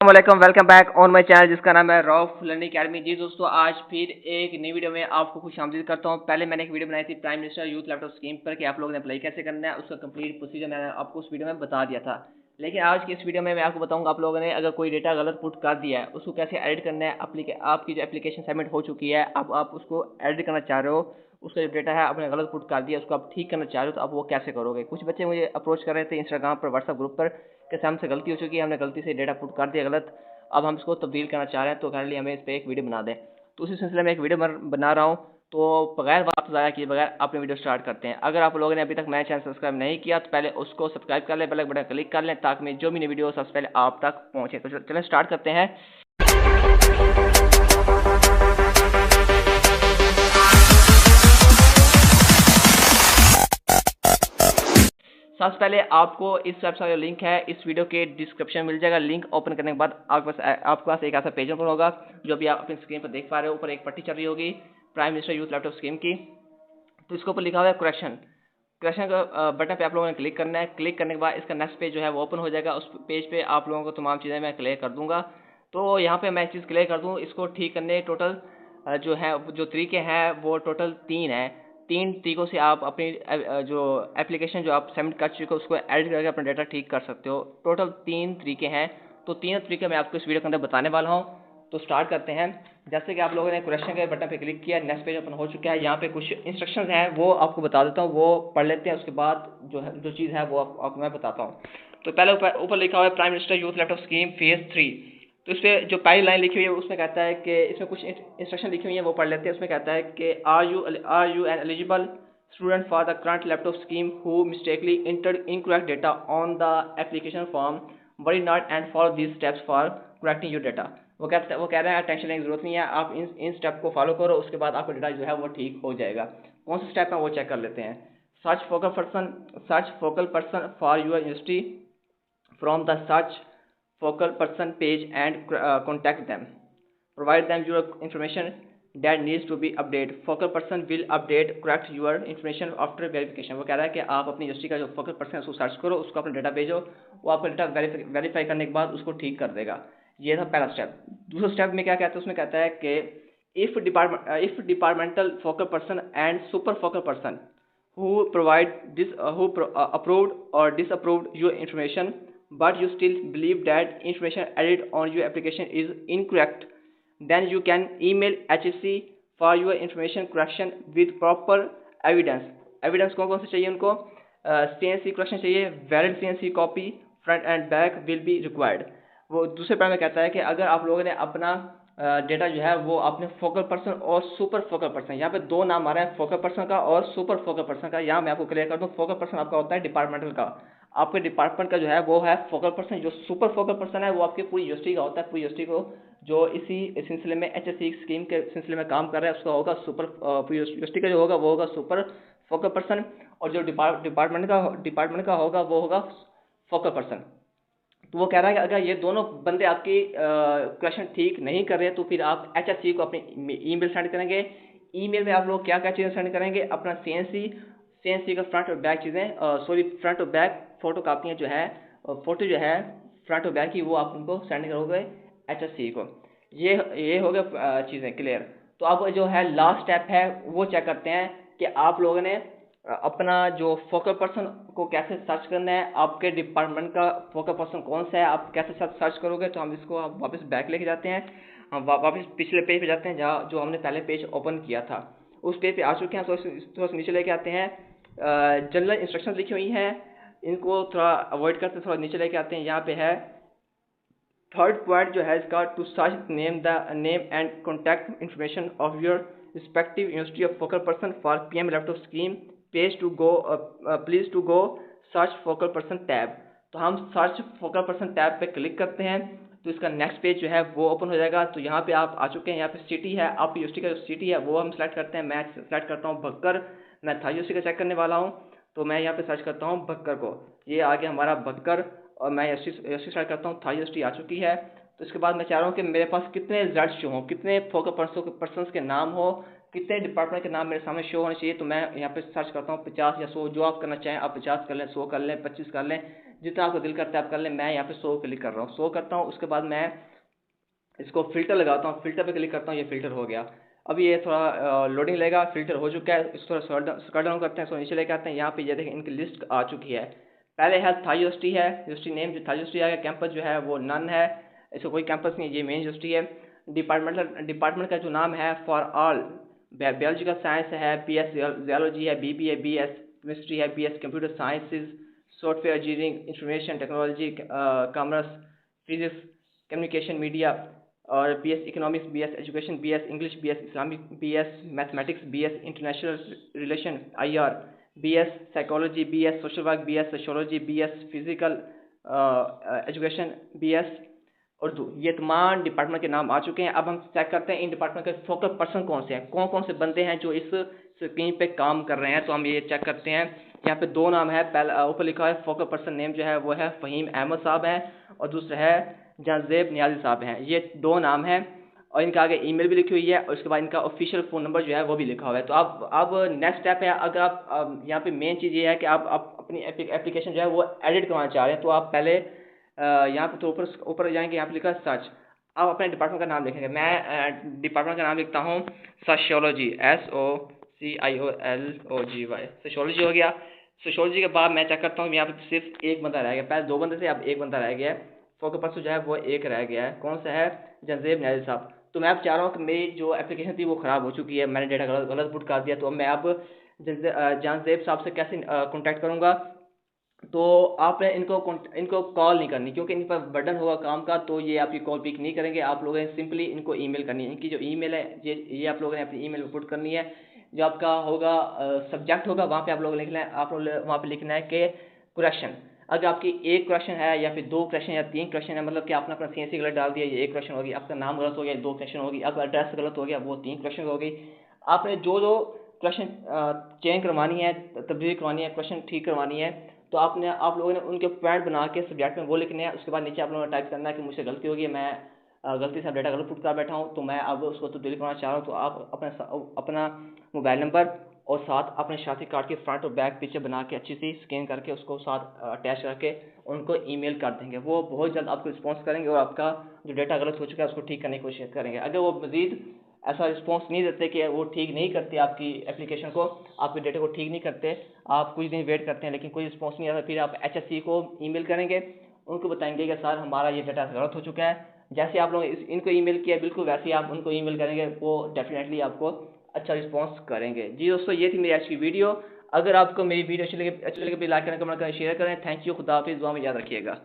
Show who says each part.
Speaker 1: वालेकुम, welcome back on my channel जिसका नाम है रॉफ लर्निंग अकेडमी। जी दोस्तों, आज फिर एक नई वीडियो में आपको खुशामदीद करता हूं। पहले मैंने एक वीडियो बनाई थी prime minister youth laptop scheme पर कि आप लोगों ने अप्लाई कैसे करना है, उसका कंप्लीट प्रोसीजर मैंने आपको उस वीडियो में बता दिया था। लेकिन आज की इस वीडियो में मैं आपको बताऊंगा आप लोगों ने अगर कोई डेटा गलत पुट कर दिया है उसको कैसे एडिट करना है। आपकी जो एप्लीकेशन सबमिट हो चुकी है, अब आप उसको एडिट करना चाह रहे हो, उसका जो डेटा है आपने गलत पुट कर दिया, उसको आप ठीक करना चाह रहे हो, तो आप वो कैसे करोगे। कुछ बच्चे मुझे अप्रोच कर रहे थे इंस्टाग्राम पर, व्हाट्सएप ग्रुप पर, कि हमसे गलती हो चुकी है, हमने गलती से डेटा पुट कर दिया गलत, अब हम इसको तब्दील करना चाह रहे हैं, तो काइंडली हमें इस पर एक वीडियो बना दें। तो उसी सिलसिले में एक वीडियो बना रहा हूँ। तो बगैर वक्त ज़ाया किए बगैर अपने वीडियो स्टार्ट करते हैं। अगर आप लोगों ने अभी तक मेरा चैनल सब्सक्राइब नहीं किया तो पहले उसको सब्सक्राइब कर लें, बेल बटन क्लिक कर लें, ताकि मैं जो भी नई वीडियो सबसे पहले आप तक पहुँचे। तो चलें स्टार्ट करते हैं। सबसे पहले आपको इस वेबसाइट का लिंक है इस वीडियो के डिस्क्रिप्शन में मिल जाएगा। लिंक ओपन करने के बाद आपके पास एक ऐसा पेज ओपन होगा जो भी आप अपनी स्क्रीन पर देख पा रहे हो। ऊपर एक पट्टी चल रही होगी prime minister youth laptop scheme की, तो इसके ऊपर लिखा हुआ है करेक्शन। करेक्शन का बटन पे आप लोगों ने क्लिक करना है। क्लिक करने के बाद इसका नेक्स्ट पेज जो है वो ओपन हो जाएगा। उस पेज पे आप लोगों को तमाम चीज़ें मैं क्लियर कर दूंगा। तो यहाँ पे मैं चीज़ क्लियर कर दूँ, इसको ठीक करने टोटल जो है जो तरीके हैं वो टोटल 3 हैं। 3 तरीकों से आप अपनी जो एप्लीकेशन जो आप सबमिट कर चुके हो उसको एडिट करके अपना डेटा ठीक कर सकते हो। टोटल 3 तरीके हैं, तो तीनों तरीके मैं आपको इस वीडियो के अंदर बताने वाला हूँ। तो स्टार्ट करते हैं। जैसे कि आप लोगों ने क्वेश्चन के बटन पे क्लिक किया, नेक्स्ट पेज ओपन हो चुका है। यहाँ पे कुछ इंस्ट्रक्शंस हैं वो आपको बता देता हूँ, वो पढ़ लेते हैं। उसके बाद जो चीज़ है वो आपको मैं बताता हूँ। तो पहले ऊपर लिखा हुआ है prime minister youth laptop scheme phase 3। तो इस पर जो पहली लाइन लिखी हुई है उसमें कहता है कि इसमें कुछ इंस्ट्रक्शन लिखी हुई है वो पढ़ लेते हैं। उसमें कहता है कि are you an eligible student for the current laptop scheme who mistakenly entered incorrect data on the application form, worry not and follow these steps for correcting your data। वो कह रहे हैं टेंशन लेने की जरूरत नहीं है, आप इन स्टेप को फॉलो करो, उसके बाद आपका डेटा जो है वो ठीक हो जाएगा। कौन सा स्टेप है वो चेक कर लेते हैं। Search focal person for your university from the search focal person page and contact them, provide them your information that needs to be updated, focal person will update correct your information after verification। वो कह रहा है कि आप अपनी university का जो focal person है उसको सर्च करो, उसको अपना डेटा भेजो, वो आपका डेटा वेरीफाई करने के बाद उसको ठीक कर देगा। ये था पहला स्टेप। दूसरा स्टेप में क्या कहता है, उसमें कहता है कि if departmental focal person and super focal person who provide this approved or disapproved your information but you still believe that information added on your application is incorrect, then you can email HSC for your information correction with proper evidence। Evidence कौन कौन से चाहिए उनको, CNC correction चाहिए, valid CNC copy front end back will be required. वो दूसरे पैर में कहता है कि अगर आप लोगों ने अपना डेटा जो है वो आपने फोकल पर्सन और सुपर फोकल पर्सन, यहाँ पे दो नाम आ रहे हैं, फोकल पर्सन का और सुपर फोकल पर्सन का। यहाँ मैं आपको क्लियर कर दूँ, फोकल पर्सन आपका होता है डिपार्टमेंटल का, आपके डिपार्टमेंट का जो है वो है फोकल पर्सन। जो सुपर फोकल पर्सन है वो आपकी पूरी यूनिवर्सिटी का होता है। पूरी यूनिवर्सिटी को जो इसी सिलसिले में HSC स्कीम के सिलसिले में काम कर रहा है उसका होगा सुपर, पूरी यूनिवर्सिटी का जो होगा वो होगा सुपर फोकल पर्सन, और जो डिपार्टमेंट का होगा वो होगा फोकल पर्सन। तो वो कह रहा है कि अगर ये दोनों बंदे आपकी क्वेश्चन ठीक नहीं कर रहे तो फिर आप HSC को अपनी ईमेल सेंड करेंगे। ईमेल में आप लोग क्या क्या चीज़ें सेंड करेंगे, अपना CNC का फ्रंट और बैक चीज़ें, सॉरी फ्रंट और बैक फोटो कापियाँ जो है, फोटो जो है फ्रंट और बैक की, वो आप उनको सेंड करोगे HSC को। ये हो गया चीज़ें क्लियर। तो अब जो है लास्ट स्टेप है वो चेक करते हैं कि आप लोगों ने अपना जो फोकल पर्सन को कैसे सर्च करना है, आपके डिपार्टमेंट का फोकल पर्सन कौन सा है, आप कैसे सर्च करोगे। तो हम इसको वापस बैक लेके जाते हैं, हम वापस पिछले पेज पे जाते हैं जहाँ जो हमने पहले पेज ओपन किया था, उस पेज पे आ चुके हैं। तो थोड़ा सा नीचे लेके आते हैं, जनरल इंस्ट्रक्शन लिखी हुई हैं, इनको थोड़ा अवॉइड करते थोड़ा नीचे लेके आते हैं। यहाँ पे है थर्ड पॉइंट जो है इसका, to search name and contact information of your respective university of focal person for PM laptop scheme page to go, please to go search focal person tab. तो हम सर्च फोकल पर्सन टैब पे click करते हैं, तो इसका next page जो है वो ओपन हो जाएगा। तो यहाँ पे आप आ चुके हैं, यहाँ पे सिटी है, आप यूनिवर्सिटी का जो सिटी है वो हम सेलेक्ट करते हैं। मैं सेलेक्ट करता हूँ भक्कर, मैं था यूनिवर्सिटी का चेक करने वाला हूँ, तो मैं यहाँ पे सर्च करता हूँ भक्कर को। ये आ गया हमारा भक्कर, और मैं यूनिवर्सिटी सेलेक्ट करता हूँ, था यूनिवर्सिटी आ चुकी है। तो इसके बाद मैं चाह रहा हूँ कि मेरे पास कितने रिजल्ट शो हों, कितने फोकल पर्सन के नाम हो, कितने डिपार्टमेंट के नाम मेरे सामने शो होने चाहिए। तो मैं यहाँ पे सर्च करता हूँ 50 या 100, जो आप करना चाहें, आप 50 कर लें, 100 कर लें, 25 कर लें, जितना आपको दिल करता है आप कर लें। मैं यहाँ पे 100 क्लिक कर रहा हूँ, 100 करता हूँ। उसके बाद मैं इसको फ़िल्टर लगाता हूँ, फ़िल्टर पे क्लिक करता हूँ, ये फ़िल्टर हो गया। अब ये थोड़ा लोडिंग लेगा, फ़िल्टर हो चुका है। इसको थोड़ा स्क्रॉल डाउन करते हैं, इसको नीचे लेके आते हैं। यहाँ पे ये देखें इनकी लिस्ट आ चुकी है। पहले है था यूनिवर्सिटी है, यूनिवर्सिटी नेम जो था यूनिवर्सिटी आ गया। कैंपस जो है वो नन है, इसका कोई कैंपस नहीं है, ये मेन यूनिवर्सिटी है। डिपार्टमेंट का जो नाम है फॉर ऑल बायोलॉजिकल साइंस है, BS जियोलॉजी है, BBA BS केमिस्ट्री है, BS computer sciences, software engineering, information technology, commerce, physics, communication media, और BS economics, BS education, BS English, BS Islamic, BS mathematics, BS international relation IR, BS psychology, BS social work, BS sociology, BS physical education, BS Urdu. ये तमाम department के नाम आ चुके हैं। अब हम check करते हैं इन डिपार्टमेंट के फोकस पर्सन कौन से हैं, कौन कौन से बंदे हैं जो इस स्क्रीन पे काम कर रहे हैं। तो हम ये चेक करते हैं। यहाँ पे 2 नाम है, पहला ऊपर लिखा है फोकस पर्सन नेम जो है वो है फ़हीम अहमद साहब है, और दूसरा है जहांजेब नियाज़ी साहब हैं। ये 2 नाम हैं, और इनका आगे ईमेल भी लिखी हुई है, और उसके बाद इनका ऑफिशियल फ़ोन नंबर जो है वो भी लिखा हुआ है। तो अब नेक्स्ट स्टेप है, अगर आप यहाँ पे मेन चीज़ ये है कि आप अपनी एप्लीकेशन जो है वो एडिट करवाना चाह रहे हैं। तो आप पहले यहाँ पे तो ऊपर ऊपर जाएंगे, यहाँ पे लिखा है सर्च। आप अपने डिपार्टमेंट का नाम लिखेंगे। मैं डिपार्टमेंट का नाम लिखता हूँ सोशियोलॉजी, SOCIOLOGY, सोशियोलॉजी हो गया। सोशियोलॉजी के बाद मैं चेक करता हूँ यहाँ पे सिर्फ एक बंदा रह गया, पहले 2 बंदे थे, अब एक बंदा रह गया है। फोकस पर्सन जो है वो एक रह गया है, कौन सा है, जंजेब नियाज़ी साहब। तो मैं अब चाह रहा हूँ कि मेरी जो एप्लीकेशन थी वो ख़राब हो चुकी है, मैंने डेटा गलत पुट कर दिया। तो अब मैं अब जंजेब साहब से कैसे कॉन्टैक्ट करूँगा। तो आपने इनको कॉल नहीं करनी, क्योंकि इन पर बर्डन होगा काम का, तो ये आपकी कॉल पिक नहीं करेंगे। आप लोगों ने सिंपली इनको ईमेल करनी है। इनकी जो ईमेल है ये आप लोगों ने अपनी ईमेल में पुट करनी है। जो आपका होगा सब्जेक्ट होगा, वहाँ पे आप लोग लिखना है, आप लोग वहाँ पे लिखना है कि क्वेश्चन। अगर आपकी एक क्वेश्चन है या फिर 2 क्वेश्चन या 3 क्वेश्चन है, मतलब कि आपने अपना CNC गलत डाल दिया, ये 1 क्वेश्चन होगी। आपका नाम गलत हो गया, 2 क्वेश्चन होगी। आपका एड्रेस गलत हो गया, वो 3 क्वेश्चन हो गई। आपने जो जो क्वेश्चन चेंज करवानी है, तब्दीली करवानी है, क्वेश्चन ठीक करवानी है, तो आप लोगों ने उनके पॉइंट बना के सब्जेक्ट में वो लिखने हैं। उसके बाद नीचे आप लोगों ने टाइप करना है कि मुझसे गलती होगी, मैं गलती से डेटा गलत पुट कर बैठा हूँ, तो मैं अब उसको तब्दील करना चाह रहा हूँ। तो आप अपना मोबाइल नंबर और साथ अपने शादी कार्ड के फ्रंट और बैक पीछे बना के अच्छी सी स्कैन करके उसको साथ अटैच करके उनको ईमेल कर देंगे। वो बहुत जल्द आपको रिस्पॉन्स करेंगे, और आपका जो डेटा गलत हो चुका है उसको ठीक करने की कोशिश करेंगे। अगर वो मज़ीद ऐसा रिस्पॉन्स नहीं देते कि वो ठीक नहीं करते आपकी एप्लीकेशन को, आपके डेटा को ठीक नहीं करते, आप कुछ दिन वेट करते हैं लेकिन कोई रिस्पॉन्स नहीं आता, फिर आप HSC को ईमेल करेंगे, उनको बताएंगे कि सर हमारा ये डेटा गलत हो चुका है। जैसे आप लोग इनको ईमेल किया, बिल्कुल वैसे ही आप उनको ईमेल करेंगे, वो डेफिनेटली आपको अच्छा रिस्पॉन्स करेंगे। जी दोस्तों, ये थी मेरी आज की वीडियो। अगर आपको मेरी वीडियो अच्छी लगे, प्लीज़ लाइक करें, कमेंट करें, शेयर करें। थैंक यू, खुदा हाफिज़, दुआ में याद रखिएगा।